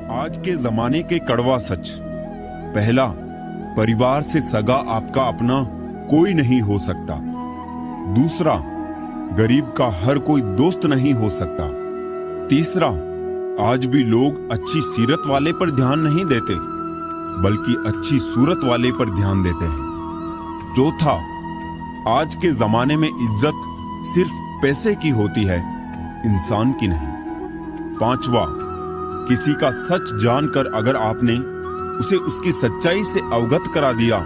आज के जमाने के कड़वा सच। पहला, परिवार से सगा आपका अपना कोई नहीं हो सकता। दूसरा, गरीब का हर कोई दोस्त नहीं हो सकता। तीसरा, आज भी लोग अच्छी सीरत वाले पर ध्यान नहीं देते, बल्कि अच्छी सूरत वाले पर ध्यान देते हैं। चौथा, आज के जमाने में इज्जत सिर्फ पैसे की होती है, इंसान की नहीं। पांचवा, किसी का सच जानकर अगर आपने उसे उसकी सच्चाई से अवगत करा दिया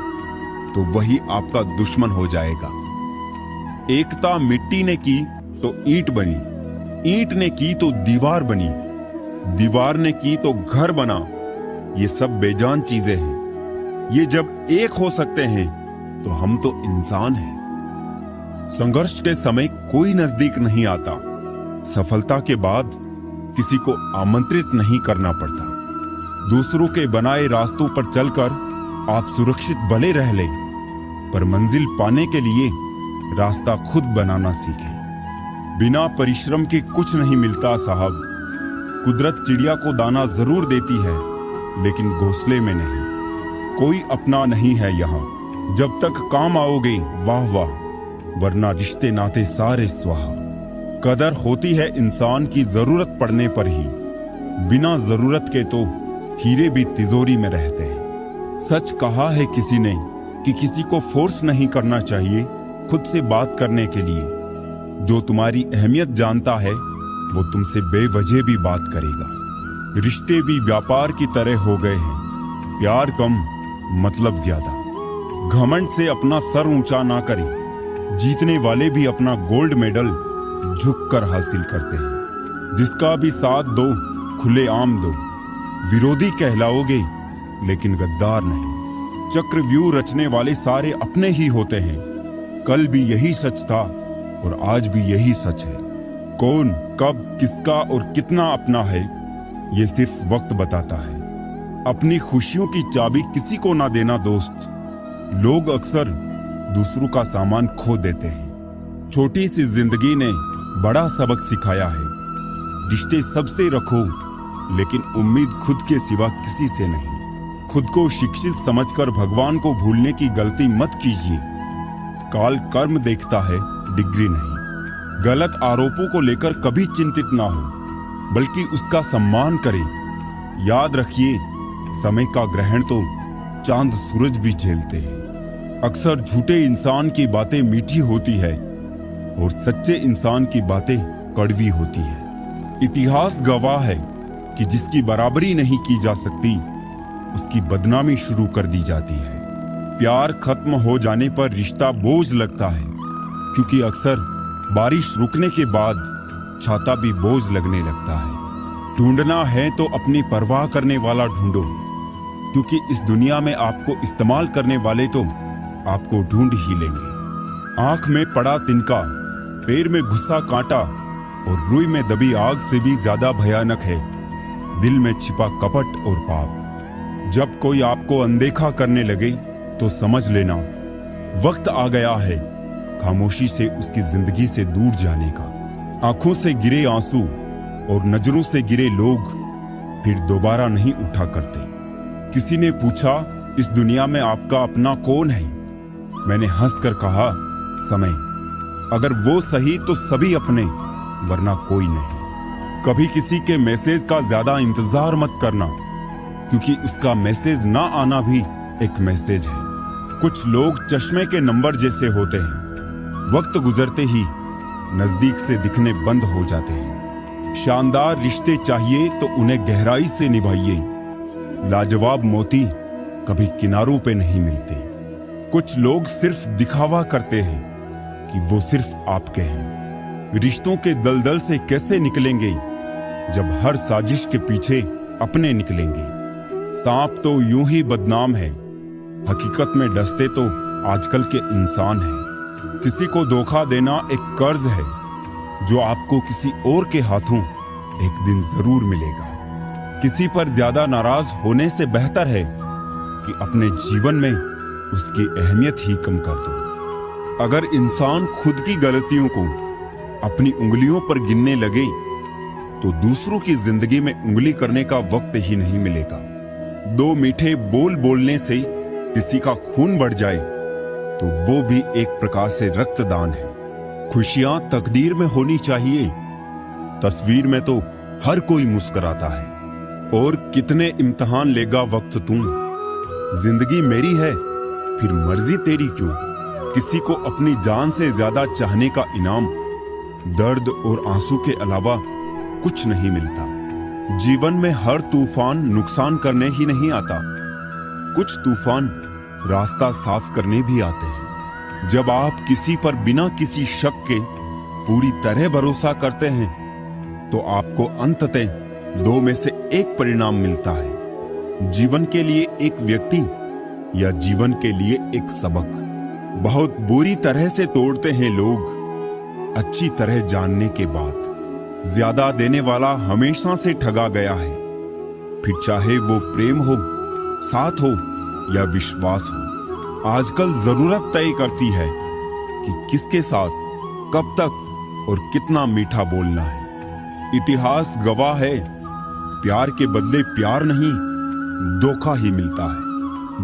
तो वही आपका दुश्मन हो जाएगा। एकता मिट्टी ने की तो ईंट बनी, ईंट ने की तो दीवार बनी, दीवार ने की तो घर बना। ये सब बेजान चीजें हैं। ये जब एक हो सकते हैं तो हम तो इंसान हैं। संघर्ष के समय कोई नजदीक नहीं आता। सफलता के बाद किसी को आमंत्रित नहीं करना पड़ता। दूसरों के बनाए रास्तों पर चलकर आप सुरक्षित भले रह लें, पर मंजिल पाने के लिए रास्ता खुद बनाना सीखें। बिना परिश्रम के कुछ नहीं मिलता साहब। कुदरत चिड़िया को दाना जरूर देती है, लेकिन घोंसले में नहीं। कोई अपना नहीं है यहाँ। जब तक काम आओगे वाह वाह, वरना रिश्ते नाते सारे स्वाहा। कदर होती है इंसान की जरूरत पड़ने पर ही। बिना जरूरत के तो हीरे भी तिजोरी में रहते हैं। सच कहा है किसी ने कि किसी को फोर्स नहीं करना चाहिए खुद से बात करने के लिए। जो तुम्हारी अहमियत जानता है वो तुमसे बेवजह भी बात करेगा। रिश्ते भी व्यापार की तरह हो गए हैं। प्यार कम, मतलब ज्यादा। घमंड से अपना सर ऊंचा ना करें। जीतने वाले भी अपना गोल्ड मेडल झुककर हासिल करते हैं। जिसका भी साथ दो, खुलेआम दो। विरोधी कहलाओगे लेकिन गद्दार नहीं। चक्रव्यूह रचने वाले सारे अपने ही होते हैं। कल भी यही सच था और आज भी यही सच है। कौन, कब, किसका और कितना अपना है, ये सिर्फ वक्त बताता है। अपनी खुशियों की चाबी किसी को ना देना दोस्त। लोग अक्सर दूसरों का सामान खो देते हैं। छोटी सी जिंदगी ने बड़ा सबक सिखाया है। रिश्ते सबसे रखो, लेकिन उम्मीद खुद के सिवा किसी से नहीं। खुद को शिक्षित समझकर भगवान को भूलने की गलती मत कीजिए। काल कर्म देखता है, डिग्री नहीं। गलत आरोपों को लेकर कभी चिंतित ना हो, बल्कि उसका सम्मान करें। याद रखिए, समय का ग्रहण तो चांद सूरज भी झेलते हैं। अक्सर झूठे इंसान की बातें मीठी होती है और सच्चे इंसान की बातें कड़वी होती है। इतिहास गवाह है कि जिसकी बराबरी नहीं की जा सकती, उसकी बदनामी शुरू कर दी जाती है। प्यार खत्म हो जाने पर रिश्ता बोझ लगता है, क्योंकि अक्सर बारिश रुकने के बाद छाता भी बोझ लगने लगता है। ढूंढना है तो अपनी परवाह करने वाला ढूंढो, क्योंकि इस दुनिया में आपको इस्तेमाल करने वाले तो आपको ढूंढ ही लेंगे। आंख में पड़ा तिनका, पैर में घुसा कांटा और रुई में दबी आग से भी ज्यादा भयानक है दिल में छिपा कपट और पाप। जब कोई आपको अनदेखा करने लगे तो समझ लेना वक्त आ गया है खामोशी से उसकी जिंदगी से दूर जाने का। आंखों से गिरे आंसू और नजरों से गिरे लोग फिर दोबारा नहीं उठा करते। किसी ने पूछा, इस दुनिया में आपका अपना कौन है? मैंने हंसकर कहा, समय। अगर वो सही तो सभी अपने, वरना कोई नहीं। कभी किसी के मैसेज का ज्यादा इंतजार मत करना, क्योंकि उसका मैसेज ना आना भी एक मैसेज है। कुछ लोग चश्मे के नंबर जैसे होते हैं, वक्त गुजरते ही नजदीक से दिखने बंद हो जाते हैं। शानदार रिश्ते चाहिए तो उन्हें गहराई से निभाइए। लाजवाब मोती कभी किनारों पे नहीं मिलते। कुछ लोग सिर्फ दिखावा करते हैं कि वो सिर्फ आपके हैं। रिश्तों के दलदल से कैसे निकलेंगे जब हर साजिश के पीछे अपने निकलेंगे। सांप तो यूं ही बदनाम है, हकीकत में डसते तो आजकल के इंसान हैं। किसी को धोखा देना एक कर्ज है जो आपको किसी और के हाथों एक दिन जरूर मिलेगा। किसी पर ज्यादा नाराज होने से बेहतर है कि अपने जीवन में उसकी अहमियत ही कम कर दो। अगर इंसान खुद की गलतियों को अपनी उंगलियों पर गिनने लगे तो दूसरों की जिंदगी में उंगली करने का वक्त ही नहीं मिलेगा। दो मीठे बोल बोलने से किसी का खून बढ़ जाए तो वो भी एक प्रकार से रक्तदान है। खुशियां तकदीर में होनी चाहिए। तस्वीर में तो हर कोई मुस्कुराता है। और कितने इम्तिहान लेगा वक्त तुम। जिंदगी मेरी है फिर मर्जी तेरी क्यों। किसी को अपनी जान से ज्यादा चाहने का इनाम दर्द और आंसू के अलावा कुछ नहीं मिलता। जीवन में हर तूफान नुकसान करने ही नहीं आता, कुछ तूफान रास्ता साफ करने भी आते हैं। जब आप किसी पर बिना किसी शक के पूरी तरह भरोसा करते हैं तो आपको अंततः दो में से एक परिणाम मिलता है। जीवन के लिए एक व्यक्ति या जीवन के लिए एक सबक। बहुत बुरी तरह से तोड़ते हैं लोग अच्छी तरह जानने के बाद। ज्यादा देने वाला हमेशा से ठगा गया है, फिर चाहे वो प्रेम हो, साथ हो या विश्वास हो। आजकल जरूरत तय करती है कि किसके साथ कब तक और कितना मीठा बोलना है। इतिहास गवाह है, प्यार के बदले प्यार नहीं धोखा ही मिलता है।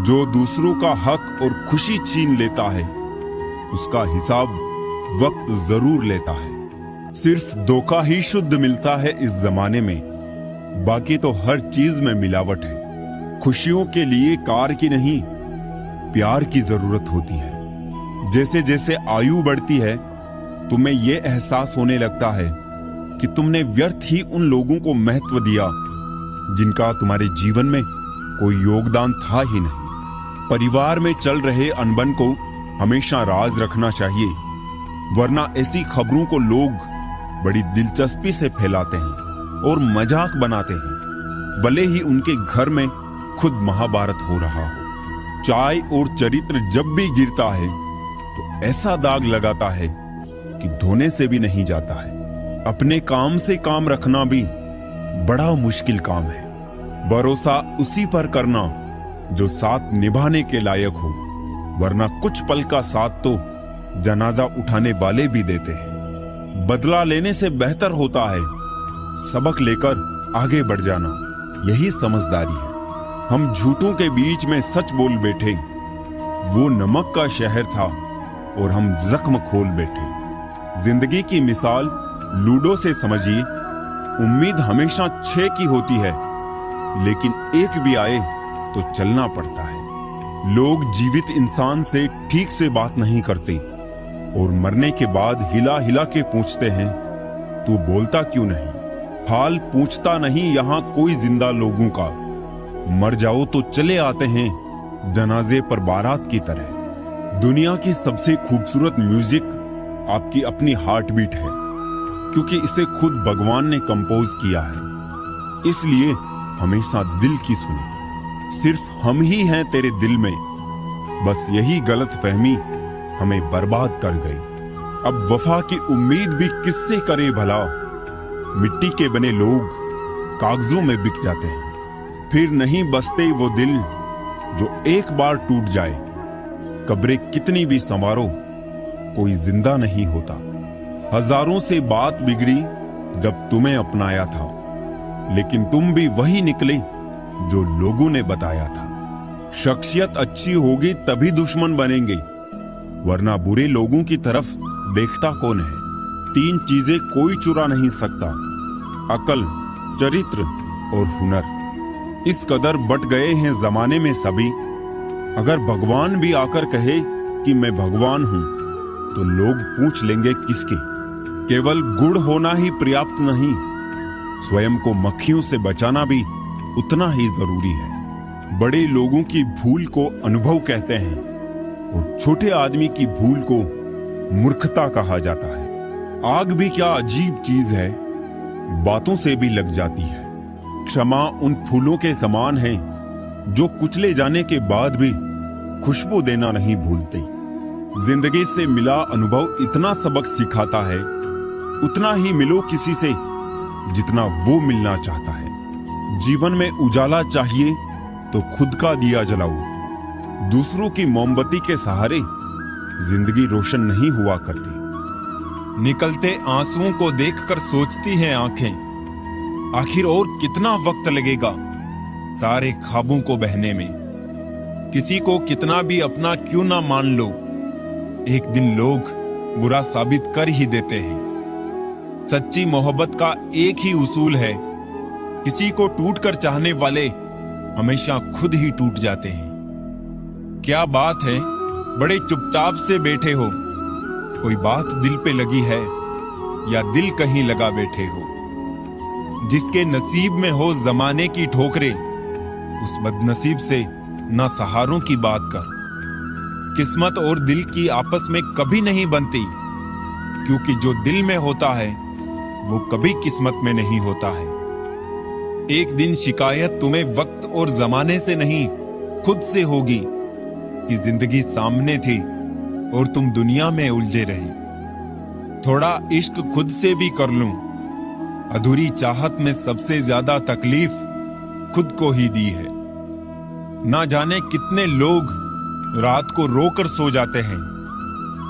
जो दूसरों का हक और खुशी छीन लेता है उसका हिसाब वक्त जरूर लेता है। सिर्फ धोखा ही शुद्ध मिलता है इस जमाने में, बाकी तो हर चीज में मिलावट है। खुशियों के लिए कार की नहीं प्यार की जरूरत होती है। जैसे जैसे आयु बढ़ती है तुम्हें यह एहसास होने लगता है कि तुमने व्यर्थ ही उन लोगों को महत्व दिया जिनका तुम्हारे जीवन में कोई योगदान था ही नहीं। परिवार में चल रहे अनबन को हमेशा राज रखना चाहिए, वरना ऐसी खबरों को लोग बड़ी दिलचस्पी से फैलाते हैं और मजाक बनाते हैं, भले ही उनके घर में खुद महाभारत हो रहा हो। चाय और चरित्र जब भी गिरता है तो ऐसा दाग लगाता है कि धोने से भी नहीं जाता है। अपने काम से काम रखना भी बड़ा मुश्किल काम है। भरोसा उसी पर करना जो साथ निभाने के लायक हो, वरना कुछ पल का साथ तो जनाजा उठाने वाले भी देते हैं। बदला लेने से बेहतर होता है सबक लेकर आगे बढ़ जाना, यही समझदारी है। हम झूठों के बीच में सच बोल बैठे, वो नमक का शहर था और हम जख्म खोल बैठे। जिंदगी की मिसाल लूडो से समझिए। उम्मीद हमेशा 6 की होती है, लेकिन एक भी आए तो चलना पड़ता है। लोग जीवित इंसान से ठीक से बात नहीं करते और मरने के बाद हिला हिला के पूछते हैं तू बोलता क्यों नहीं। हाल पूछता नहीं यहाँ कोई जिंदा लोगों का। मर जाओ तो चले आते हैं जनाजे पर बारात की तरह। दुनिया की सबसे खूबसूरत म्यूजिक आपकी अपनी हार्ट बीट है, क्योंकि इसे खुद भगवान ने कंपोज किया है। इसलिए हमेशा दिल की सुने। सिर्फ हम ही हैं तेरे दिल में, बस यही गलतफहमी हमें बर्बाद कर गई। अब वफा की उम्मीद भी किससे करे भला। मिट्टी के बने लोग कागजों में बिक जाते हैं, फिर नहीं बसते वो दिल जो एक बार टूट जाए। कब्रें कितनी भी संवारो कोई जिंदा नहीं होता। हजारों से बात बिगड़ी जब तुम्हें अपनाया था, लेकिन तुम भी वही निकले जो लोगों ने बताया था। शख्सियत अच्छी होगी तभी दुश्मन बनेंगे, वरना बुरे लोगों की तरफ देखता कौन है। 3 चीजें कोई चुरा नहीं सकता, अकल, चरित्र और हुनर। इस कदर बट गए हैं जमाने में सभी। अगर भगवान भी आकर कहे कि मैं भगवान हूं तो लोग पूछ लेंगे किसके। केवल गुड़ होना ही पर्याप्त नहीं, स्वयं को मक्खियों से बचाना भी उतना ही जरूरी है। बड़े लोगों की भूल को अनुभव कहते हैं और छोटे आदमी की भूल को मूर्खता कहा जाता है। आग भी क्या अजीब चीज है, बातों से भी लग जाती है। क्षमा उन फूलों के समान है जो कुचले जाने के बाद भी खुशबू देना नहीं भूलते। जिंदगी से मिला अनुभव इतना सबक सिखाता है, उतना ही मिलो किसी से जितना वो मिलना चाहता है। जीवन में उजाला चाहिए तो खुद का दिया जलाओ। दूसरों की मोमबत्ती के सहारे जिंदगी रोशन नहीं हुआ करती। निकलते आंसुओं को देखकर सोचती हैं आंखें, आखिर और कितना वक्त लगेगा सारे ख्वाबों को बहने में? किसी को कितना भी अपना क्यों ना मान लो, एक दिन लोग बुरा साबित कर ही देते हैं। सच्ची मोहब्बत का एक ही उसूल है, किसी को टूट कर चाहने वाले हमेशा खुद ही टूट जाते हैं। क्या बात है, बड़े चुपचाप से बैठे हो? कोई बात दिल पे लगी है या दिल कहीं लगा बैठे हो? जिसके नसीब में हो जमाने की ठोकरें, उस बदनसीब से ना सहारों की बात कर। किस्मत और दिल की आपस में कभी नहीं बनती, क्योंकि जो दिल में होता है वो कभी किस्मत में नहीं होता है। एक दिन शिकायत तुम्हें वक्त और जमाने से नहीं, खुद से होगी कि जिंदगी सामने थी और तुम दुनिया में उलझे रहे। थोड़ा इश्क खुद से भी कर लूं, अधूरी चाहत में सबसे ज्यादा तकलीफ खुद को ही दी है। ना जाने कितने लोग रात को रोकर सो जाते हैं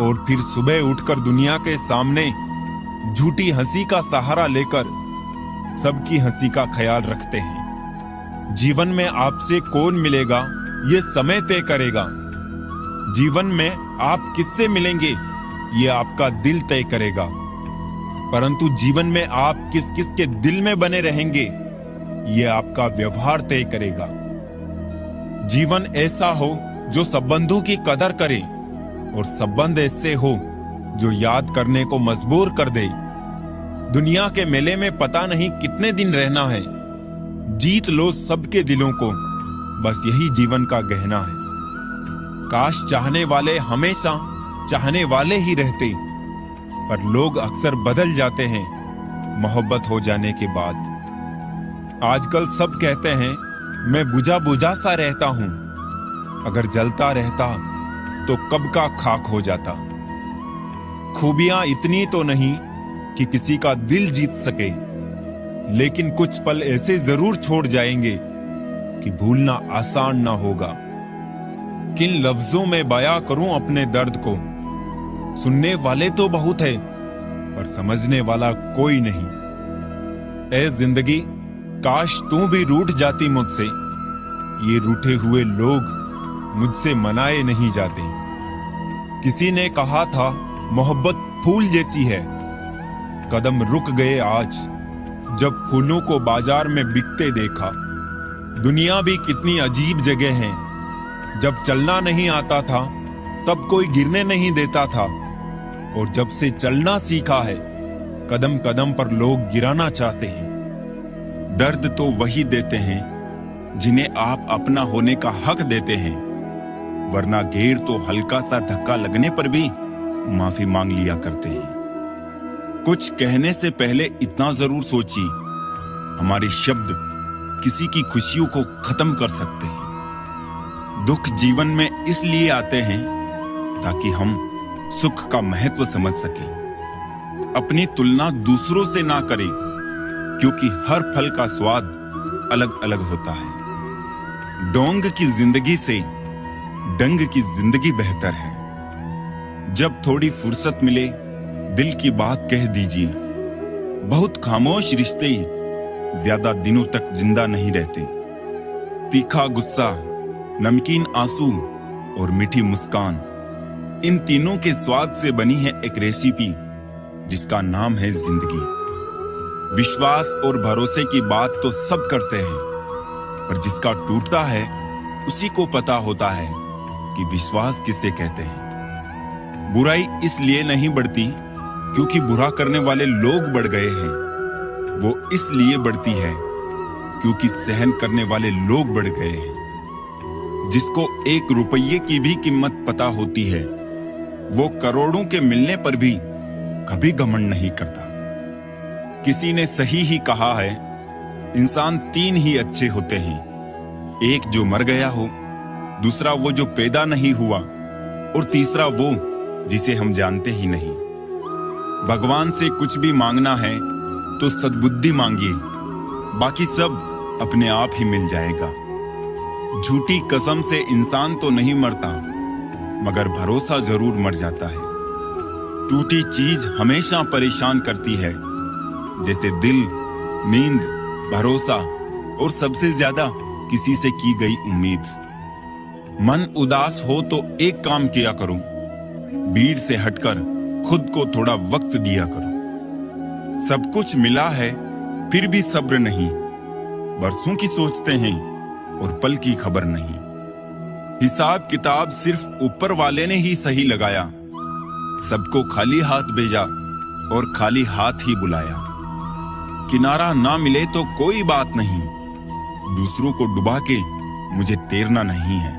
और फिर सुबह उठकर दुनिया के सामने झूठी हंसी का सहारा लेकर सबकी हंसी का ख्याल रखते हैं। जीवन में आपसे कौन मिलेगा ये समय तय करेगा। जीवन में आप किससे मिलेंगे ये आपका दिल तय करेगा। परंतु जीवन में आप किस किस के दिल में बने रहेंगे ये आपका व्यवहार तय करेगा। जीवन ऐसा हो जो संबंधों की कदर करे और संबंध ऐसे हो जो याद करने को मजबूर कर दे। दुनिया के मेले में पता नहीं कितने दिन रहना है, जीत लो सबके दिलों को, बस यही जीवन का गहना है। काश चाहने वाले हमेशा चाहने वाले ही रहते, पर लोग अक्सर बदल जाते हैं मोहब्बत हो जाने के बाद। आजकल सब कहते हैं मैं बुझा बुझा सा रहता हूं, अगर जलता रहता तो कब का खाक हो जाता। खूबियां इतनी तो नहीं कि किसी का दिल जीत सके, लेकिन कुछ पल ऐसे जरूर छोड़ जाएंगे कि भूलना आसान ना होगा। किन लफ्जों में बयां करूं अपने दर्द को, सुनने वाले तो बहुत है पर समझने वाला कोई नहीं। ऐ जिंदगी काश तू भी रूठ जाती मुझसे, ये रूठे हुए लोग मुझसे मनाए नहीं जाते। किसी ने कहा था मोहब्बत फूल जैसी है, कदम रुक गए आज जब फूलों को बाजार में बिकते देखा। दुनिया भी कितनी अजीब जगह है, जब चलना नहीं आता था तब कोई गिरने नहीं देता था, और जब से चलना सीखा है कदम कदम पर लोग गिराना चाहते हैं। दर्द तो वही देते हैं जिन्हें आप अपना होने का हक देते हैं, वरना गैर तो हल्का सा धक्का लगने पर भी माफी मांग लिया करते हैं। कुछ कहने से पहले इतना जरूर सोचिए, हमारे शब्द किसी की खुशियों को खत्म कर सकते हैं। दुख जीवन में इसलिए आते हैं ताकि हम सुख का महत्व समझ सकें। अपनी तुलना दूसरों से ना करें, क्योंकि हर फल का स्वाद अलग अलग होता है। डोंग की जिंदगी से डंग की जिंदगी बेहतर है। जब थोड़ी फुर्सत मिले दिल की बात कह दीजिए। बहुत खामोश रिश्ते ज्यादा दिनों तक जिंदा नहीं रहते। तीखा गुस्सा, नमकीन आंसू और मीठी मुस्कान, इन तीनों के स्वाद से बनी है एक रेसिपी जिसका नाम है जिंदगी। विश्वास और भरोसे की बात तो सब करते हैं, पर जिसका टूटता है उसी को पता होता है कि विश्वास किसे कहते हैं। बुराई इसलिए नहीं बढ़ती क्योंकि बुरा करने वाले लोग बढ़ गए हैं, वो इसलिए बढ़ती है क्योंकि सहन करने वाले लोग बढ़ गए हैं। जिसको 1 रुपये की भी कीमत पता होती है, वो करोड़ों के मिलने पर भी कभी घमंड नहीं करता। किसी ने सही ही कहा है, इंसान 3 ही अच्छे होते हैं, एक जो मर गया हो, दूसरा वो जो पैदा नहीं हुआ, और तीसरा वो जिसे हम जानते ही नहीं। भगवान से कुछ भी मांगना है तो सद्बुद्धि मांगिए, बाकी सब अपने आप ही मिल जाएगा। झूठी कसम से इंसान तो नहीं मरता, मगर भरोसा जरूर मर जाता है। टूटी चीज हमेशा परेशान करती है, जैसे दिल, नींद भरोसा और सबसे ज्यादा किसी से की गई उम्मीद। मन उदास हो तो एक काम किया करो, भीड़ से हटकर खुद को थोड़ा वक्त दिया करो। सब कुछ मिला है फिर भी सब्र नहीं, बरसों की सोचते हैं और पल की खबर नहीं। हिसाब किताब सिर्फ ऊपर वाले ने ही सही लगाया, सबको खाली हाथ भेजा और खाली हाथ ही बुलाया। किनारा ना मिले तो कोई बात नहीं, दूसरों को डुबा के मुझे तैरना नहीं है।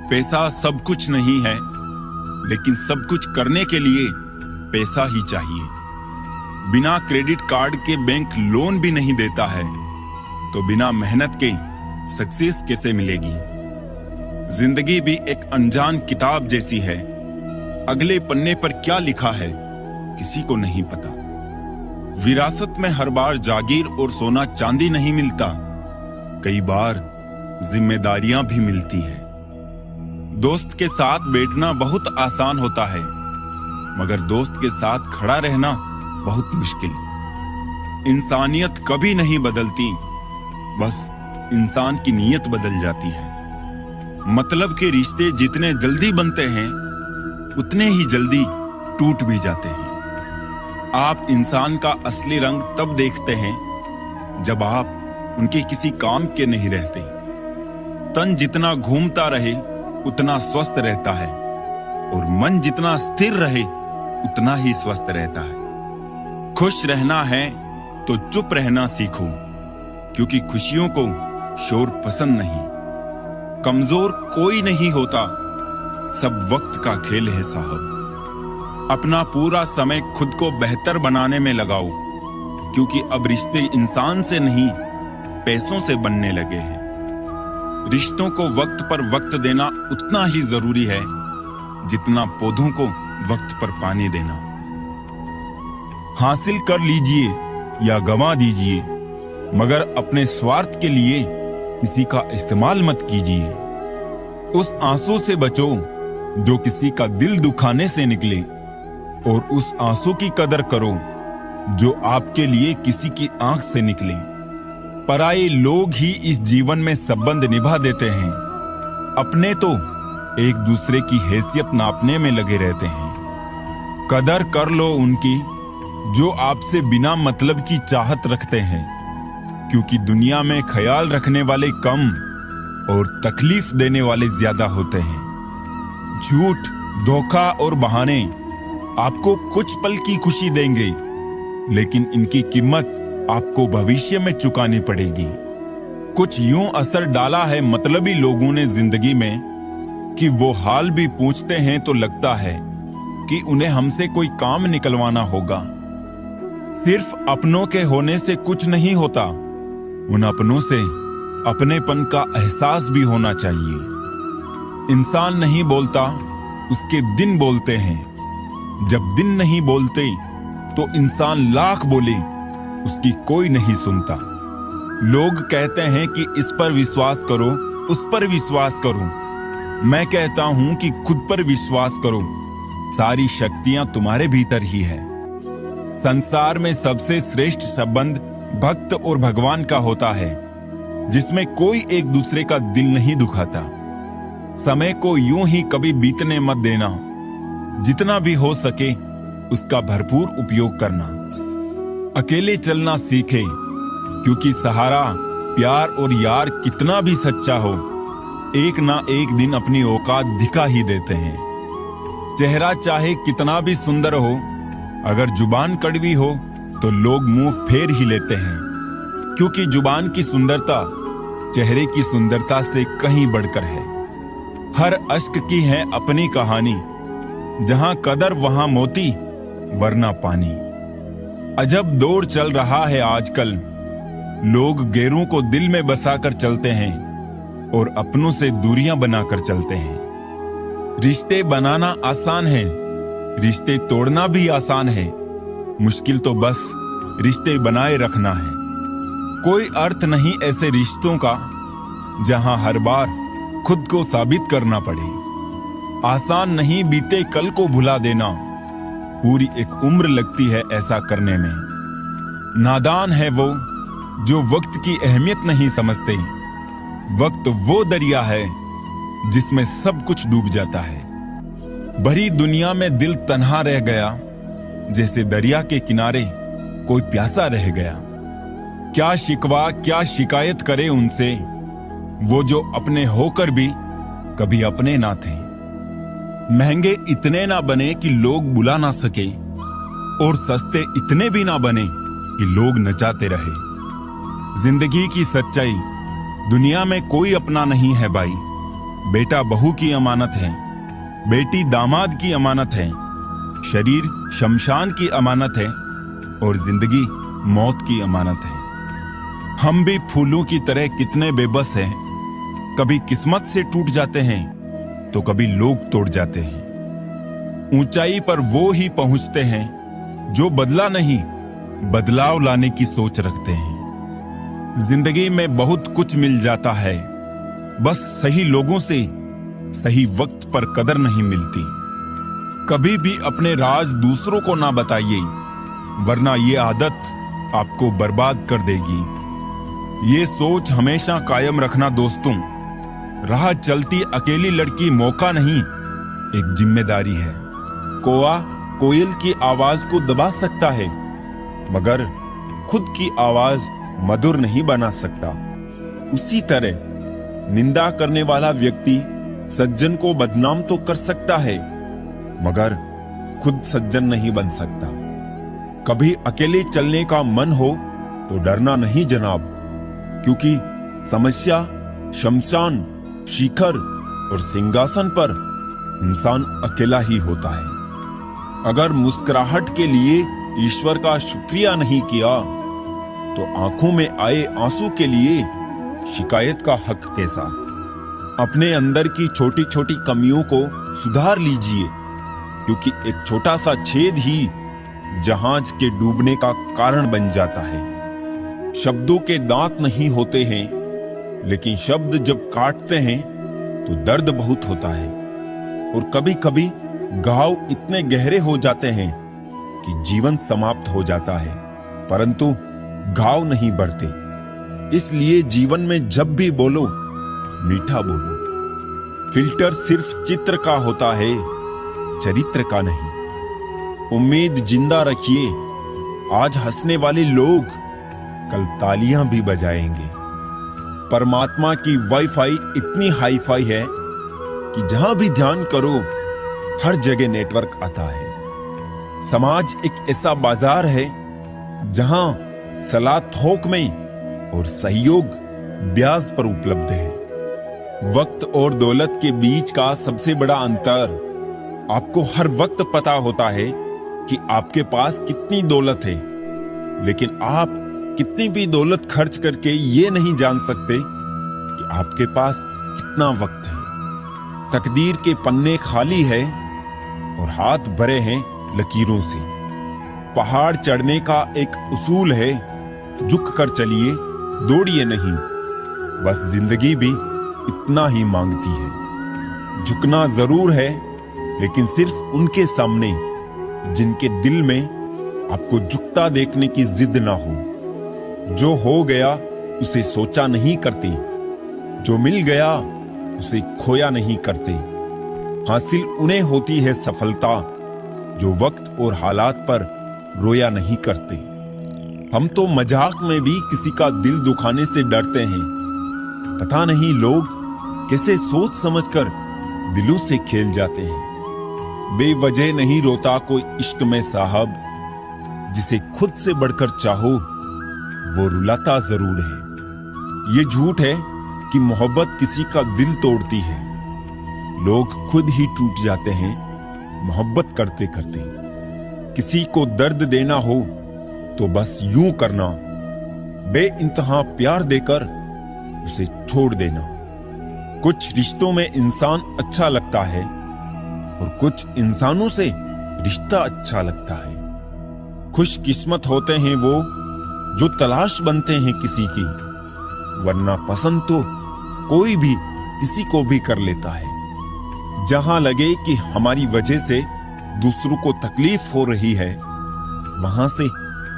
पैसा सब कुछ नहीं है, लेकिन सब कुछ करने के लिए पैसा ही चाहिए। बिना क्रेडिट कार्ड के बैंक लोन भी नहीं देता है, तो बिना मेहनत के सक्सेस कैसे मिलेगी। जिंदगी भी एक अनजान किताब जैसी है, अगले पन्ने पर क्या लिखा है किसी को नहीं पता। विरासत में हर बार जागीर और सोना चांदी नहीं मिलता, कई बार जिम्मेदारियां भी मिलती है। दोस्त के साथ बैठना बहुत आसान होता है, मगर दोस्त के साथ खड़ा रहना बहुत मुश्किल। इंसानियत कभी नहीं बदलती, बस इंसान की नीयत बदल जाती है। मतलब के रिश्ते जितने जल्दी बनते हैं उतने ही जल्दी टूट भी जाते हैं। आप इंसान का असली रंग तब देखते हैं जब आप उनके किसी काम के नहीं रहते। तन जितना घूमता रहे उतना स्वस्थ रहता है, और मन जितना स्थिर रहे उतना ही स्वस्थ रहता है। खुश रहना है तो चुप रहना सीखो, क्योंकि खुशियों को शोर पसंद नहीं। कमजोर कोई नहीं होता, सब वक्त का खेल है साहब। अपना पूरा समय खुद को बेहतर बनाने में लगाओ, क्योंकि अब रिश्ते इंसान से नहीं पैसों से बनने लगे हैं। रिश्तों को वक्त पर वक्त देना उतना ही जरूरी है जितना पौधों को वक्त पर पानी देना। हासिल कर लीजिए या गंवा दीजिए, मगर अपने स्वार्थ के लिए किसी का इस्तेमाल मत कीजिए। उस आंसू से बचो जो किसी का दिल दुखाने से निकले, और उस आंसू की कदर करो जो आपके लिए किसी की आंख से निकले। पराये लोग ही इस जीवन में संबंध निभा देते हैं, अपने तो एक दूसरे की हैसियत नापने में लगे रहते हैं। कदर कर लो उनकी जो आपसे बिना मतलब की चाहत रखते हैं, क्योंकि दुनिया में ख्याल रखने वाले कम और तकलीफ देने वाले ज्यादा होते हैं। झूठ, धोखा और बहाने आपको कुछ पल की खुशी देंगे, लेकिन इनकी कीमत आपको भविष्य में चुकानी पड़ेगी। कुछ यूं असर डाला है मतलबी लोगों ने जिंदगी में कि वो हाल भी पूछते हैं तो लगता है कि उन्हें हमसे कोई काम निकलवाना होगा। सिर्फ अपनों के होने से कुछ नहीं होता, उन अपनों से अपनेपन का एहसास भी होना चाहिए। इंसान नहीं बोलता, उसके दिन बोलते हैं। जब दिन नहीं बोलते तो इंसान लाख बोले, उसकी कोई नहीं सुनता। लोग कहते हैं कि इस पर विश्वास करो, उस पर विश्वास करो। मैं कहता हूं कि खुद पर विश्वास करो, सारी शक्तियां तुम्हारे भीतर ही है। संसार में सबसे श्रेष्ठ संबंध भक्त और भगवान का होता है, जिसमें कोई एक दूसरे का दिल नहीं दुखाता। समय को यूं ही कभी बीतने मत देना, जितना भी हो सके उसका भरपूर उपयोग करना। अकेले चलना सीखे, क्योंकि सहारा, प्यार और यार कितना भी सच्चा हो, एक ना एक दिन अपनी औकात दिखा ही देते हैं। चेहरा चाहे कितना भी सुंदर हो, अगर जुबान कड़वी हो तो लोग मुंह फेर ही लेते हैं, क्योंकि जुबान की सुंदरता चेहरे की सुंदरता से कहीं बढ़कर है। हर अश्क की है अपनी कहानी, जहां कदर वहां मोती वरना पानी। अजब दौर चल रहा है आजकल, लोग गैरों को दिल में बसाकर चलते हैं और अपनों से दूरियां बनाकर चलते हैं। रिश्ते बनाना आसान है, रिश्ते तोड़ना भी आसान है, मुश्किल तो बस रिश्ते बनाए रखना है। कोई अर्थ नहीं ऐसे रिश्तों का जहां हर बार खुद को साबित करना पड़े। आसान नहीं बीते कल को भुला देना, पूरी एक उम्र लगती है ऐसा करने में। नादान है वो जो वक्त की अहमियत नहीं समझते। वक्त वो दरिया है जिसमें सब कुछ डूब जाता है। भरी दुनिया में दिल तन्हा रह गया, जैसे दरिया के किनारे कोई प्यासा रह गया। क्या शिकवा क्या शिकायत करे उनसे, वो जो अपने होकर भी कभी अपने ना थे। महंगे इतने ना बने कि लोग बुला ना सके, और सस्ते इतने भी ना बने कि लोग नचाते रहे। जिंदगी की सच्चाई, दुनिया में कोई अपना नहीं है भाई। बेटा बहू की अमानत है, बेटी दामाद की अमानत है, शरीर शमशान की अमानत है, और जिंदगी मौत की अमानत है। हम भी फूलों की तरह कितने बेबस हैं, कभी किस्मत से टूट जाते हैं तो कभी लोग तोड़ जाते हैं। ऊंचाई पर वो ही पहुंचते हैं जो बदला नहीं, बदलाव लाने की सोच रखते हैं। जिंदगी में बहुत कुछ मिल जाता है, बस सही लोगों से सही वक्त पर कदर नहीं मिलती। कभी भी अपने राज दूसरों को ना बताइए, वरना ये आदत आपको बर्बाद कर देगी। ये सोच हमेशा कायम रखना दोस्तों, राह चलती अकेली लड़की मौका नहीं, एक जिम्मेदारी है। कौवा कोयल की आवाज को दबा सकता है, मगर खुद की आवाज मधुर नहीं बना सकता। उसी तरह निंदा करने वाला व्यक्ति सज्जन को बदनाम तो कर सकता है, मगर खुद सज्जन नहीं बन सकता। कभी अकेले चलने का मन हो तो डरना नहीं जनाब, क्योंकि समस्या, शमशान, शिखर और सिंहासन पर इंसान अकेला ही होता है। अगर मुस्कुराहट के लिए ईश्वर का शुक्रिया नहीं किया तो आंखों में आए आंसू के लिए शिकायत का हक कैसा। अपने अंदर की छोटी छोटी कमियों को सुधार लीजिए, क्योंकि एक छोटा सा छेद ही जहाज के डूबने का कारण बन जाता है। शब्दों के दांत नहीं होते हैं, लेकिन शब्द जब काटते हैं तो दर्द बहुत होता है। और कभी कभी घाव इतने गहरे हो जाते हैं कि जीवन समाप्त हो जाता है, परंतु घाव नहीं बढ़ते। इसलिए जीवन में जब भी बोलो, मीठा बोलो। फिल्टर सिर्फ चित्र का होता है, चरित्र का नहीं। उम्मीद जिंदा रखिए, आज हंसने वाले लोग कल तालियां भी बजाएंगे। परमात्मा की वाईफाई इतनी हाईफाई है कि जहां भी ध्यान करो हर जगह नेटवर्क आता है। समाज एक ऐसा बाजार है जहां सलाह थोक में और सहयोग ब्याज पर उपलब्ध है। वक्त और दौलत के बीच का सबसे बड़ा अंतर, आपको हर वक्त पता होता है कि आपके पास कितनी दौलत है, लेकिन आप कितनी भी दौलत खर्च करके ये नहीं जान सकते कि आपके पास कितना वक्त है। तकदीर के पन्ने खाली है और हाथ भरे हैं लकीरों से। पहाड़ चढ़ने का एक उसूल है, झुक कर चलिए, दौड़िए नहीं। बस जिंदगी भी इतना ही मांगती है। झुकना जरूर है, लेकिन सिर्फ उनके सामने जिनके दिल में आपको झुकता देखने की जिद ना हो। जो हो गया उसे सोचा नहीं करते, जो मिल गया उसे खोया नहीं करते। हासिल उन्हें होती है सफलता जो वक्त और हालात पर रोया नहीं करते। हम तो मजाक में भी किसी का दिल दुखाने से डरते हैं। पता नहीं लोग कैसे सोच समझकर दिलों से खेल जाते हैं। बेवजह नहीं रोता कोई इश्क में साहब, जिसे खुद से बढ़कर चाहो वो रुलाता जरूर है। ये झूठ है कि मोहब्बत किसी का दिल तोड़ती है। लोग खुद ही टूट जाते हैं मोहब्बत करते करते। किसी को दर्द देना हो तो बस यूं करना, बेइंतहा प्यार देकर उसे छोड़ देना। कुछ रिश्तों में इंसान अच्छा लगता है और कुछ इंसानों से रिश्ता अच्छा लगता है। खुशकिस्मत होते हैं वो जो तलाश बनते हैं किसी की, वरना पसंद तो कोई भी किसी को भी कर लेता है। जहां लगे कि हमारी वजह से दूसरों को तकलीफ हो रही है, वहां से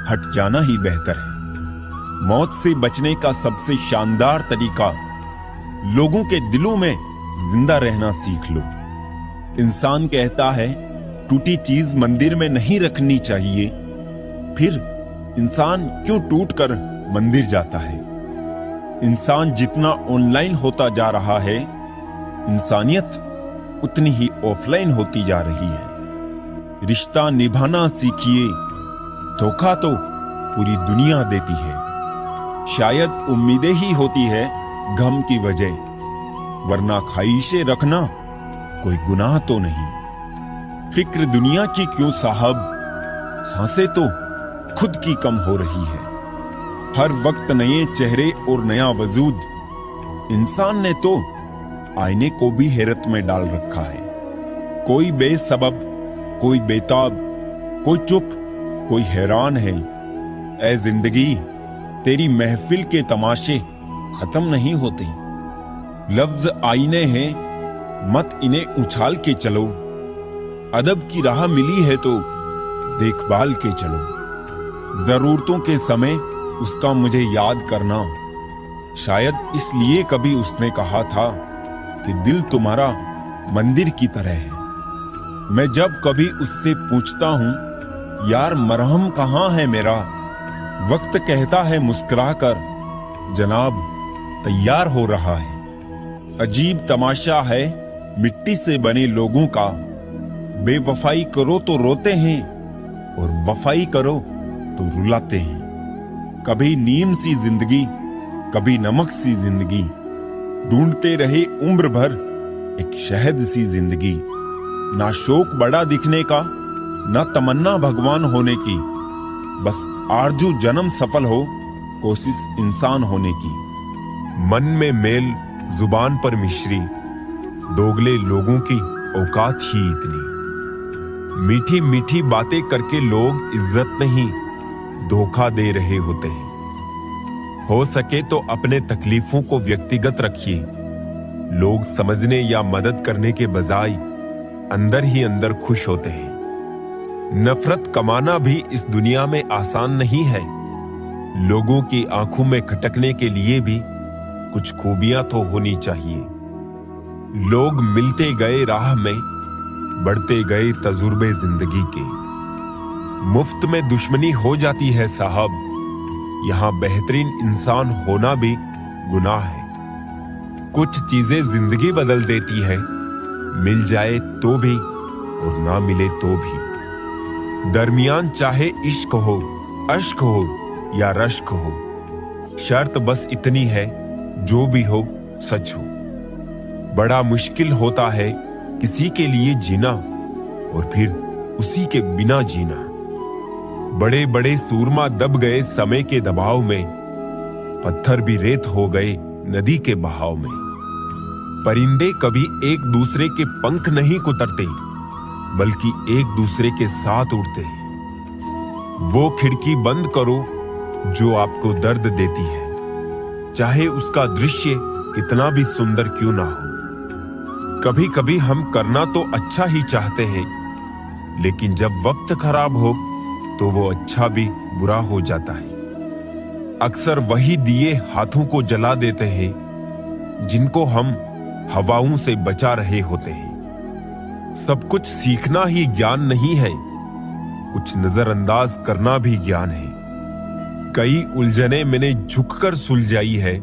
हट जाना ही बेहतर है। मौत से बचने का सबसे शानदार तरीका लोगों के दिलों में जिंदा रहना सीख लो। इंसान कहता है टूटी चीज मंदिर में नहीं रखनी चाहिए, फिर इंसान क्यों टूटकर मंदिर जाता है? इंसान जितना ऑनलाइन होता जा रहा है, इंसानियत उतनी ही ऑफलाइन होती जा रही है। रिश्ता निभाना सीखिए, धोखा तो पूरी दुनिया देती है। शायद उम्मीदें ही होती है गम की वजह, वरना ख्वाहिशें रखना कोई गुनाह तो नहीं। फिक्र दुनिया की क्यों साहब, सांसें तो खुद की कम हो रही है। हर वक्त नए चेहरे और नया वजूद, इंसान ने तो आईने को भी हैरत में डाल रखा है। कोई बेसबब, कोई बेताब, कोई चुप, कोई हैरान है। ऐ जिंदगी, तेरी महफिल के तमाशे खत्म नहीं होते। लफ्ज आईने हैं, मत इन्हें उछाल के चलो। अदब की राह मिली है तो देखभाल के चलो। जरूरतों के समय उसका मुझे याद करना, शायद इसलिए कभी उसने कहा था कि दिल तुम्हारा मंदिर की तरह है। मैं जब कभी उससे पूछता हूं यार मरहम कहां है मेरा, वक्त कहता है मुस्कुराकर जनाब तैयार हो रहा है। अजीब तमाशा है मिट्टी से बने लोगों का, बेवफाई करो तो रोते हैं और वफाई करो तो रुलाते हैं। कभी नीम सी जिंदगी, कभी नमक सी जिंदगी, ढूंढते रहे उम्र भर एक शहद सी जिंदगी। ना शौक बड़ा दिखने का, ना तमन्ना भगवान होने की, बस आरजू जन्म सफल हो, कोशिश इंसान होने की। मन में मेल, जुबान पर मिश्री, दोगले लोगों की औकात ही इतनी। मीठी मीठी बातें करके लोग इज्जत नहीं धोखा दे रहे होते हैं। हो सके तो अपने तकलीफों को व्यक्तिगत रखिए। लोग समझने या मदद करने के बजाय अंदर ही अंदर खुश होते हैं। नफरत कमाना भी इस दुनिया में आसान नहीं है। लोगों की आंखों में खटकने के लिए भी कुछ खूबियां तो होनी चाहिए। लोग मिलते गए राह में, बढ़ते गए तजुर्बे जिंदगी के। मुफ्त में दुश्मनी हो जाती है साहब, यहां बेहतरीन इंसान होना भी गुनाह है। कुछ चीजें जिंदगी बदल देती है, मिल जाए तो भी और ना मिले तो भी। दरमियान चाहे इश्क हो, अश्क हो या रश्क हो, शर्त बस इतनी है जो भी हो सच हो। बड़ा मुश्किल होता है किसी के लिए जीना और फिर उसी के बिना जीना। बड़े बड़े सूरमा दब गए समय के दबाव में, पत्थर भी रेत हो गए नदी के बहाव में। परिंदे कभी एक दूसरे के पंख नहीं कुतरते, बल्कि एक दूसरे के साथ उड़ते हैं। वो खिड़की बंद करो जो आपको दर्द देती है, चाहे उसका दृश्य कितना भी सुंदर क्यों ना हो। कभी कभी हम करना तो अच्छा ही चाहते हैं, लेकिन जब वक्त खराब हो तो वो अच्छा भी बुरा हो जाता है। अक्सर वही दिए हाथों को जला देते हैं जिनको हम हवाओं से बचा रहे होते हैं। सब कुछ सीखना ही ज्ञान नहीं है, कुछ नजरअंदाज करना भी ज्ञान है। कई उलझने मैंने झुककर सुलझाई है,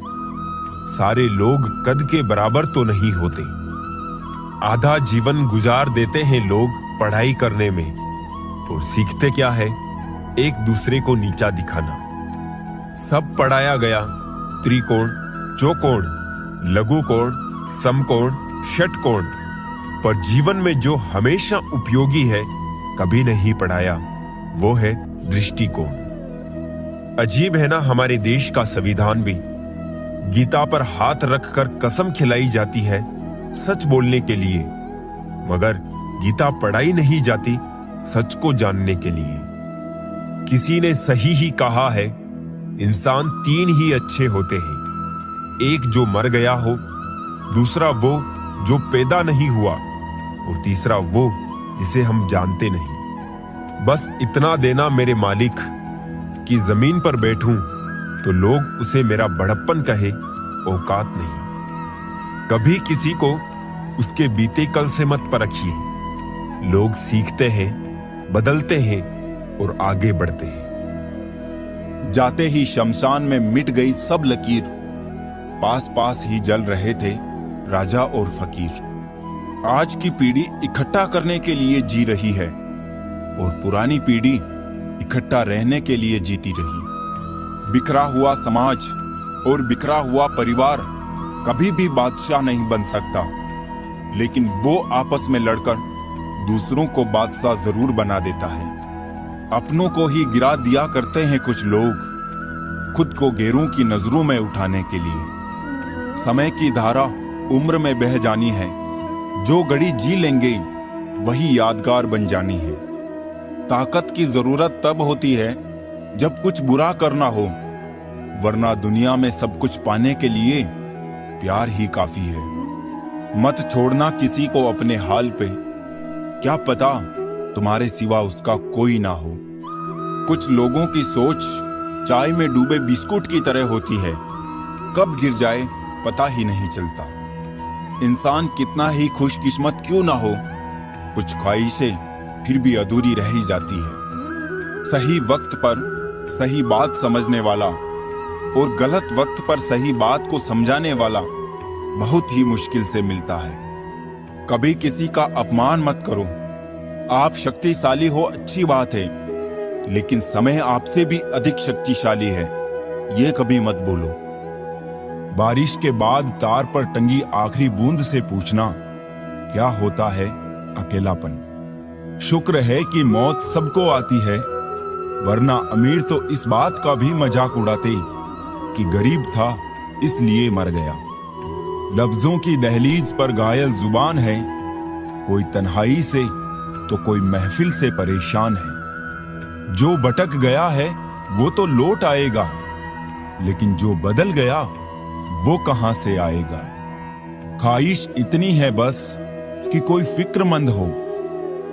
सारे लोग कद के बराबर तो नहीं होते। आधा जीवन गुजार देते हैं लोग पढ़ाई करने में, और सीखते क्या है, एक दूसरे को नीचा दिखाना। सब पढ़ाया गया त्रिकोण, चौकोण, लघुकोण, समकोण, षटकोण, पर जीवन में जो हमेशा उपयोगी है कभी नहीं पढ़ाया, वो है दृष्टिकोण। अजीब है ना हमारे देश का संविधान भी। गीता पर हाथ रखकर कसम खिलाई जाती है सच बोलने के लिए, मगर गीता पढ़ाई नहीं जाती सच को जानने के लिए। किसी ने सही ही कहा है, इंसान तीन ही अच्छे होते हैं, एक जो मर गया हो, दूसरा वो जो पैदा नहीं हुआ, और तीसरा वो जिसे हम जानते नहीं। बस इतना देना मेरे मालिक कि जमीन पर बैठूं तो लोग उसे मेरा बड़प्पन कहे, औकात नहीं। कभी किसी को उसके बीते कल से मत परखिए। लोग सीखते हैं, बदलते हैं और आगे बढ़ते हैं। जाते ही शमशान में मिट गई सब लकीर, पास पास ही जल रहे थे राजा और फकीर। आज की पीढ़ी इकट्ठा करने के लिए जी रही है और पुरानी पीढ़ी इकट्ठा रहने के लिए जीती रही। बिखरा हुआ समाज और बिखरा हुआ परिवार कभी भी बादशाह नहीं बन सकता, लेकिन वो आपस में लड़कर दूसरों को बादशाह जरूर बना देता है। अपनों को ही गिरा दिया करते हैं कुछ लोग, खुद को गैरों की नजरों में उठाने के लिए। समय की धारा उम्र में बह जानी है, जो घड़ी जी लेंगे वही यादगार बन जानी है। ताकत की जरूरत तब होती है जब कुछ बुरा करना हो, वरना दुनिया में सब कुछ पाने के लिए प्यार ही काफी है। मत छोड़ना किसी को अपने हाल पे, क्या पता तुम्हारे सिवा उसका कोई ना हो। कुछ लोगों की सोच चाय में डूबे बिस्कुट की तरह होती है, कब गिर जाए पता ही नहीं चलता। इंसान कितना ही खुशकिस्मत क्यों ना हो, कुछ ख्वाहिशें फिर भी अधूरी रह ही जाती है। सही वक्त पर सही बात समझने वाला और गलत वक्त पर सही बात को समझाने वाला बहुत ही मुश्किल से मिलता है। कभी किसी का अपमान मत करो। आप शक्तिशाली हो अच्छी बात है, लेकिन समय आपसे भी अधिक शक्तिशाली है, ये कभी मत बोलो। बारिश के बाद तार पर टंगी आखिरी बूंद से पूछना क्या होता है अकेलापन। शुक्र है कि मौत सबको आती है, वरना अमीर तो इस बात का भी मजाक उड़ाते कि गरीब था इसलिए मर गया। लफ्जों की दहलीज पर घायल जुबान है, कोई तन्हाई से तो कोई महफिल से परेशान है। जो भटक गया है वो तो लौट आएगा, लेकिन जो बदल गया वो कहां से आएगा। ख्वाहिश इतनी है बस कि कोई फिक्रमंद हो,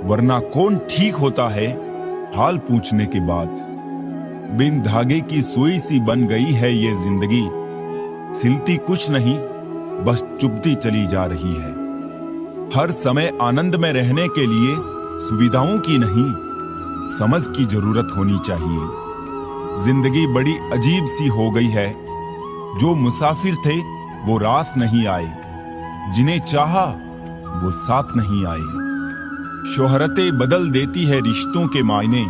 वरना कौन ठीक होता है हाल पूछने के बाद। बिन धागे की सुई सी बन गई है ये जिंदगी, सिलती कुछ नहीं बस चुभती चली जा रही है। हर समय आनंद में रहने के लिए सुविधाओं की नहीं, समझ की जरूरत होनी चाहिए। जिंदगी बड़ी अजीब सी हो गई है, जो मुसाफिर थे वो रास नहीं आए, जिन्हें चाहा वो साथ नहीं आए। शोहरतें बदल देती है रिश्तों के मायने,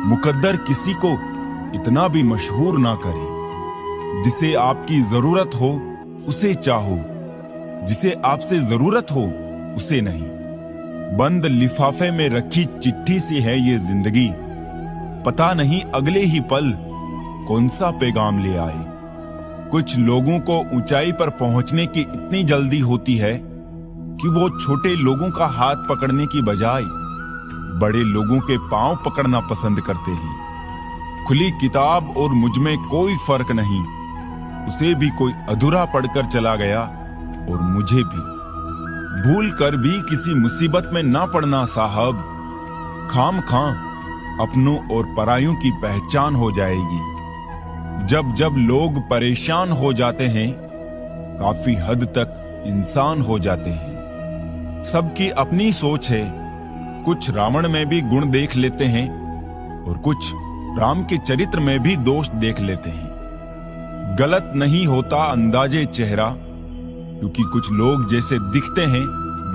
मुकद्दर किसी को इतना भी मशहूर ना करे। जिसे आपकी जरूरत हो उसे चाहो, जिसे आपसे जरूरत हो उसे नहीं। बंद लिफाफे में रखी चिट्ठी सी है ये जिंदगी, पता नहीं अगले ही पल कौन सा पैगाम ले आए। कुछ लोगों को ऊंचाई पर पहुंचने की इतनी जल्दी होती है कि वो छोटे लोगों का हाथ पकड़ने की बजाय बड़े लोगों के पांव पकड़ना पसंद करते हैं। खुली किताब और मुझ में कोई फर्क नहीं, उसे भी कोई अधूरा पढ़कर चला गया और मुझे भी। भूल कर भी किसी मुसीबत में ना पड़ना साहब, खाम खां अपनों और परायों की पहचान हो जाएगी। जब जब लोग परेशान हो जाते हैं, काफी हद तक इंसान हो जाते हैं। सबकी अपनी सोच है, कुछ रावण में भी गुण देख लेते हैं और कुछ राम के चरित्र में भी दोष देख लेते हैं। गलत नहीं होता अंदाजे चेहरा, क्योंकि कुछ लोग जैसे दिखते हैं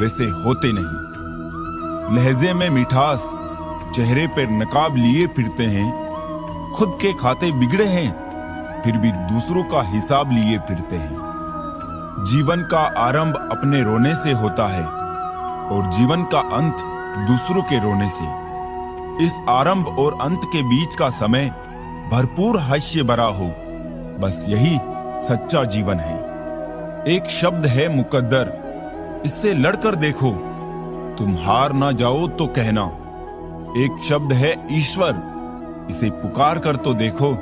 वैसे होते नहीं। लहजे में मिठास, चेहरे पर नकाब लिए फिरते हैं। खुद के खाते बिगड़े हैं, फिर भी दूसरों का हिसाब लिए फिरते हैं। जीवन का आरंभ अपने रोने से होता है और जीवन का अंत दूसरों के रोने से। इस आरंभ और अंत के बीच का समय भरपूर हास्य भरा हो, बस यही सच्चा जीवन है। एक शब्द है मुकद्दर, इससे लड़कर देखो, तुम हार ना जाओ तो कहना। एक शब्द है ईश्वर, इसे पुकार कर तो देखो,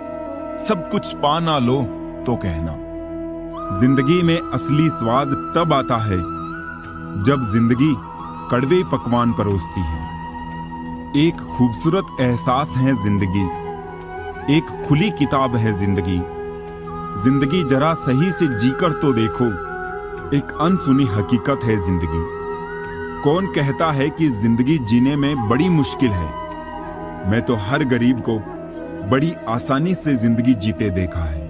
सब कुछ पा ना लो तो कहना। जिंदगी में असली स्वाद तब आता है जब जिंदगी कड़वे पकवान परोसती है। एक खूबसूरत एहसास है जिंदगी, एक खुली किताब है जिंदगी। जिंदगी जरा सही से जीकर तो देखो, एक अनसुनी हकीकत है जिंदगी। कौन कहता है कि जिंदगी जीने में बड़ी मुश्किल है? मैं तो हर गरीब को बड़ी आसानी से जिंदगी जीते देखा है।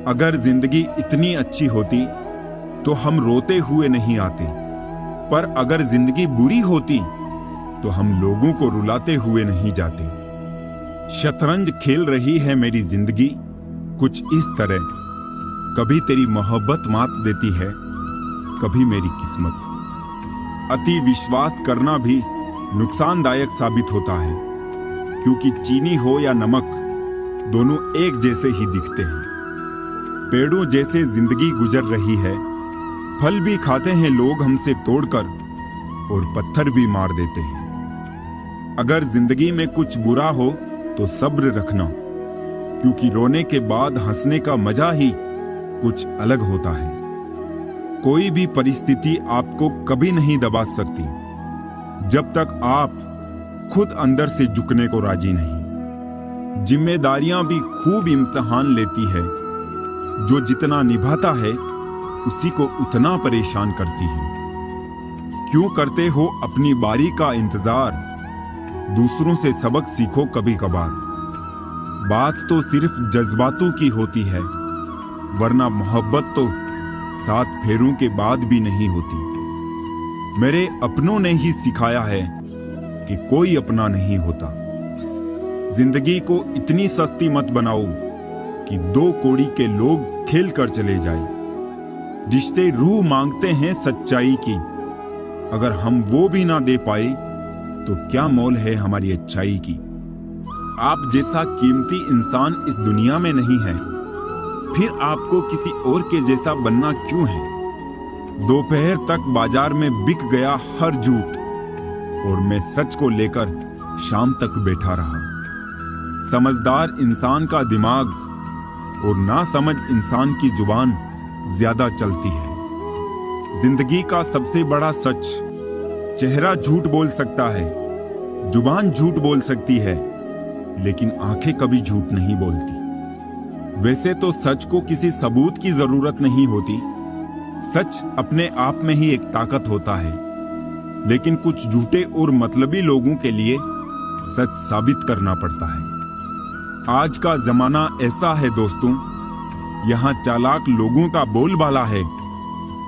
अगर जिंदगी इतनी अच्छी होती तो हम रोते हुए नहीं आते, पर अगर जिंदगी बुरी होती तो हम लोगों को रुलाते हुए नहीं जाते। शतरंज खेल रही है मेरी जिंदगी कुछ इस तरह, कभी तेरी मोहब्बत मात देती है, कभी मेरी किस्मत। अति विश्वास करना भी नुकसानदायक साबित होता है, क्योंकि चीनी हो या नमक दोनों एक जैसे ही दिखते हैं। पेड़ों जैसे जिंदगी गुजर रही है, फल भी खाते हैं लोग हमसे तोड़कर और पत्थर भी मार देते हैं। अगर जिंदगी में कुछ बुरा हो तो सब्र रखना, क्योंकि रोने के बाद हंसने का मजा ही कुछ अलग होता है। कोई भी परिस्थिति आपको कभी नहीं दबा सकती जब तक आप खुद अंदर से झुकने को राजी नहीं। जिम्मेदारियां भी खूब इम्तिहान लेती है, जो जितना निभाता है उसी को उतना परेशान करती है। क्यों करते हो अपनी बारी का इंतजार? दूसरों से सबक सीखो कभी कभार। बात तो सिर्फ जज्बातों की होती है, वरना मोहब्बत तो 7 फेरों के बाद भी नहीं होती। मेरे अपनों ने ही सिखाया है कि कोई अपना नहीं होता। जिंदगी को इतनी सस्ती मत बनाओ कि 2 कौड़ी के लोग खेल कर चले जाए। रिश्ते रूह मांगते हैं सच्चाई की, अगर हम वो भी ना दे पाए तो क्या मोल है हमारी अच्छाई की। आप जैसा कीमती इंसान इस दुनिया में नहीं है, फिर आपको किसी और के जैसा बनना क्यों है? दोपहर तक बाजार में बिक गया हर झूठ, और मैं सच को लेकर शाम तक बैठा रहा। समझदार इंसान का दिमाग और नासमझ इंसान की जुबान ज्यादा चलती है। जिंदगी का सबसे बड़ा सच, चेहरा झूठ बोल सकता है, जुबान झूठ बोल सकती है, लेकिन आंखें कभी झूठ नहीं बोलती। वैसे तो सच को किसी सबूत की जरूरत नहीं होती, सच अपने आप में ही एक ताकत होता है। लेकिन कुछ झूठे और मतलबी लोगों के लिए सच साबित करना पड़ता है। आज का जमाना ऐसा है दोस्तों, यहाँ चालाक लोगों का बोलबाला है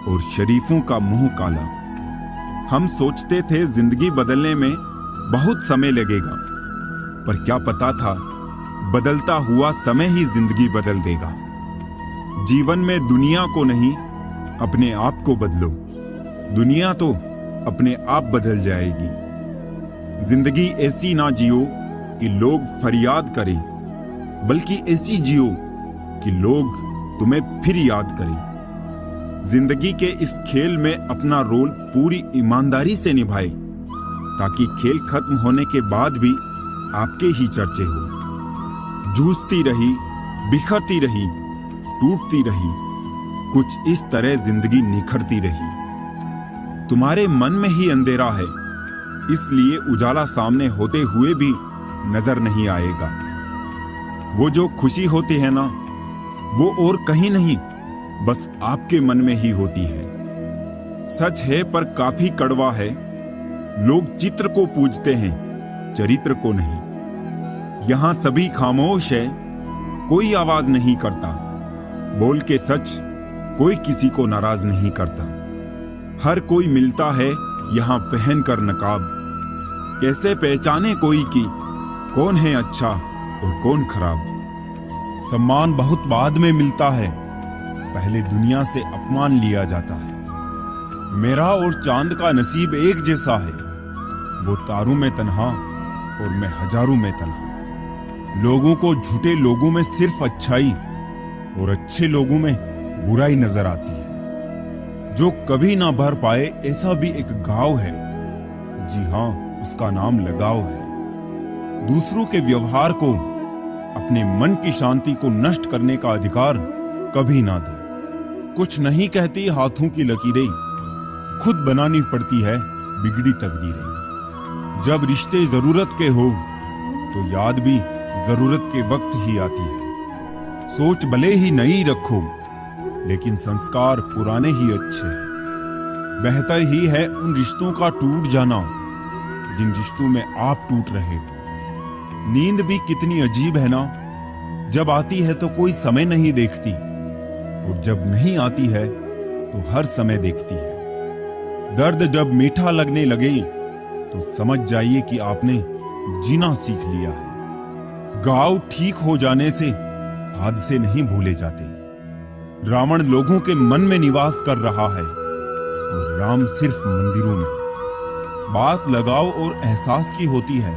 और शरीफों का मुंह काला। हम सोचते थे जिंदगी बदलने में बहुत समय लगेगा, पर क्या पता था बदलता हुआ समय ही जिंदगी बदल देगा। जीवन में दुनिया को नहीं, अपने आप को बदलो, दुनिया तो अपने आप बदल जाएगी। जिंदगी ऐसी ना जियो कि लोग फरियाद करें, बल्कि ऐसी जियो कि लोग तुम्हें फिर याद करें। जिंदगी के इस खेल में अपना रोल पूरी ईमानदारी से निभाए, ताकि खेल खत्म होने के बाद भी आपके ही चर्चे हो। जूझती रही, बिखरती रही, टूटती रही, कुछ इस तरह जिंदगी निखरती रही। तुम्हारे मन में ही अंधेरा है, इसलिए उजाला सामने होते हुए भी नजर नहीं आएगा। वो जो खुशी होती है ना, वो और कहीं नहीं, बस आपके मन में ही होती है। सच है पर काफी कड़वा है, लोग चित्र को पूजते हैं, चरित्र को नहीं। यहां सभी खामोश है, कोई आवाज नहीं करता। बोल के सच कोई किसी को नाराज नहीं करता। हर कोई मिलता है यहां पहन कर नकाब। कैसे पहचाने कोई कि कौन है अच्छा और कौन खराब? सम्मान बहुत बाद में मिलता है, पहले दुनिया से अपमान लिया जाता है। मेरा और चांद का नसीब एक जैसा है, वो तारों में तन्हा और मैं हजारों में तन्हा। लोगों को झूठे लोगों में सिर्फ अच्छाई और अच्छे लोगों में बुराई नजर आती है। जो कभी ना भर पाए ऐसा भी एक घाव है, जी हाँ, उसका नाम लगाव है। दूसरों के व्यवहार को, अपने मन की शांति को नष्ट करने का अधिकार कभी ना दे। कुछ नहीं कहती हाथों की लकीरें, खुद बनानी पड़ती है बिगड़ी तकदीरें। जब रिश्ते जरूरत के हो तो याद भी जरूरत के वक्त ही आती है। सोच भले ही नई रखो, लेकिन संस्कार पुराने ही अच्छे हैं। बेहतर ही है उन रिश्तों का टूट जाना जिन रिश्तों में आप टूट रहे हो। नींद भी कितनी अजीब है ना, जब आती है तो कोई समय नहीं देखती, और जब नहीं आती है तो हर समय देखती है। दर्द जब मीठा लगने लगे तो समझ जाइए कि आपने जीना सीख लिया है। घाव ठीक हो जाने से हादसे नहीं भूले जाते। रावण लोगों के मन में निवास कर रहा है और राम सिर्फ मंदिरों में। बात लगाव और एहसास की होती है,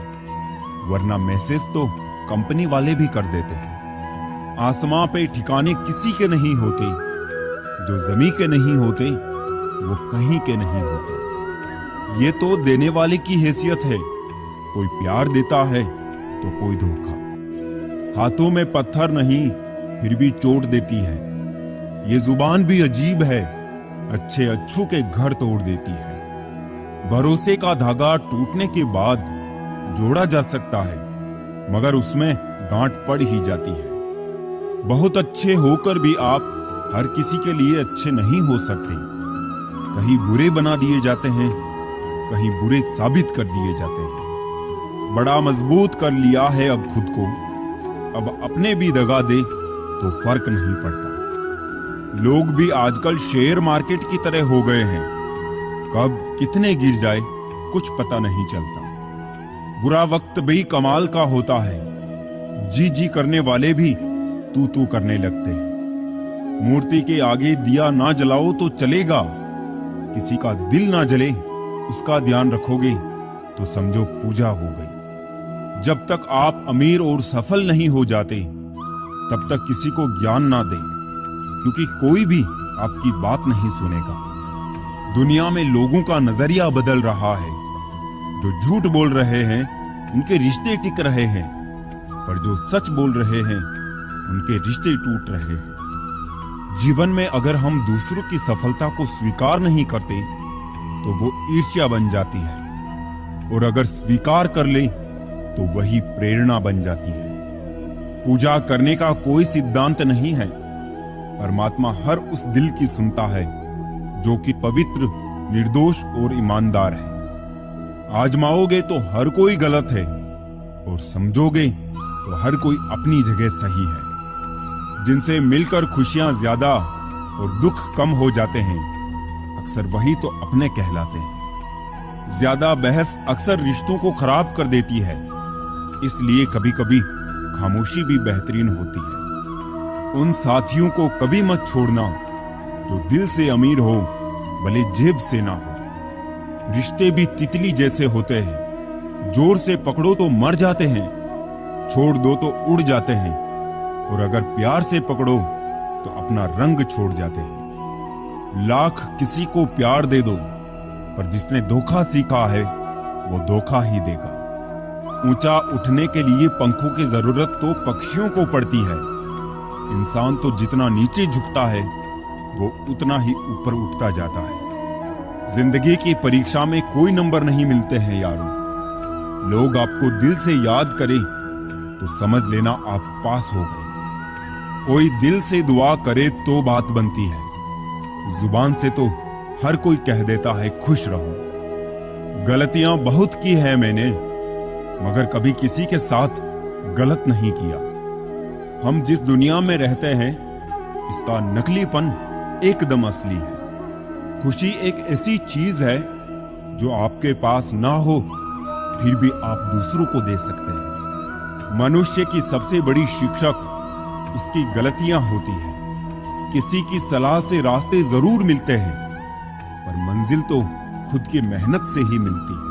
वरना मैसेज तो कंपनी वाले भी कर देते हैं। आसमां पे ठिकाने किसी के नहीं होते, जो जमीन के नहीं होते वो कहीं के नहीं होते। ये तो देने वाले की हैसियत है, कोई प्यार देता है तो कोई धोखा। हाथों में पत्थर नहीं फिर भी चोट देती है। ये जुबान भी अजीब है, अच्छे अच्छों के घर तोड़ देती है। भरोसे का धागा टूटने के बाद जोड़ा जा सकता है, मगर उसमें गांठ पड़ ही जाती है। बहुत अच्छे होकर भी आप हर किसी के लिए अच्छे नहीं हो सकते। कहीं बुरे बना दिए जाते हैं, कहीं बुरे साबित कर दिए जाते हैं। बड़ा मजबूत कर लिया है अब खुद को, अब अपने भी दगा दे तो फर्क नहीं पड़ता। लोग भी आजकल शेयर मार्केट की तरह हो गए हैं, कब कितने गिर जाए कुछ पता नहीं चलता। बुरा वक्त भी कमाल का होता है, जी जी करने वाले भी तू तू करने लगते हैं। मूर्ति के आगे दिया ना जलाओ तो चलेगा, किसी का दिल ना जले उसका ध्यान रखोगे तो समझो पूजा हो गई। जब तक आप अमीर और सफल नहीं हो जाते तब तक किसी को ज्ञान ना दें, क्योंकि कोई भी आपकी बात नहीं सुनेगा। दुनिया में लोगों का नजरिया बदल रहा है। जो झूठ बोल रहे हैं उनके रिश्ते टिक रहे हैं, पर जो सच बोल रहे हैं उनके रिश्ते टूट रहे हैं। जीवन में अगर हम दूसरों की सफलता को स्वीकार नहीं करते तो वो ईर्ष्या बन जाती है, और अगर स्वीकार कर ले तो वही प्रेरणा बन जाती है। पूजा करने का कोई सिद्धांत नहीं है। परमात्मा हर उस दिल की सुनता है जो कि पवित्र, निर्दोष और ईमानदार है। आजमाओगे तो हर कोई गलत है, और समझोगे तो हर कोई अपनी जगह सही है। जिनसे मिलकर खुशियां ज्यादा और दुख कम हो जाते हैं, अक्सर वही तो अपने कहलाते हैं। ज्यादा बहस अक्सर रिश्तों को खराब कर देती है, इसलिए कभी कभी खामोशी भी बेहतरीन होती है। उन साथियों को कभी मत छोड़ना जो दिल से अमीर हो, भले जेब से ना हो। रिश्ते भी तितली जैसे होते हैं, जोर से पकड़ो तो मर जाते हैं, छोड़ दो तो उड़ जाते हैं, और अगर प्यार से पकड़ो तो अपना रंग छोड़ जाते हैं। लाख किसी को प्यार दे दो, पर जिसने धोखा सीखा है वो धोखा ही देगा। ऊंचा उठने के लिए पंखों की जरूरत तो पक्षियों को पड़ती है। इंसान तो जितना नीचे झुकता है वो उतना ही ऊपर उठता जाता है। जिंदगी की परीक्षा में कोई नंबर नहीं मिलते हैं यारों। लोग आपको दिल से याद करें तो समझ लेना आप पास हो गए। कोई दिल से दुआ करे तो बात बनती है। जुबान से तो हर कोई कह देता है खुश रहो। गलतियां बहुत की है मैंने, मगर कभी किसी के साथ गलत नहीं किया। हम जिस दुनिया में रहते हैं इसका नकलीपन एकदम असली है। खुशी एक ऐसी चीज है जो आपके पास ना हो फिर भी आप दूसरों को दे सकते हैं। मनुष्य की सबसे बड़ी शिक्षक उसकी गलतियां होती हैं। किसी की सलाह से रास्ते जरूर मिलते हैं, पर मंजिल तो खुद की मेहनत से ही मिलती है।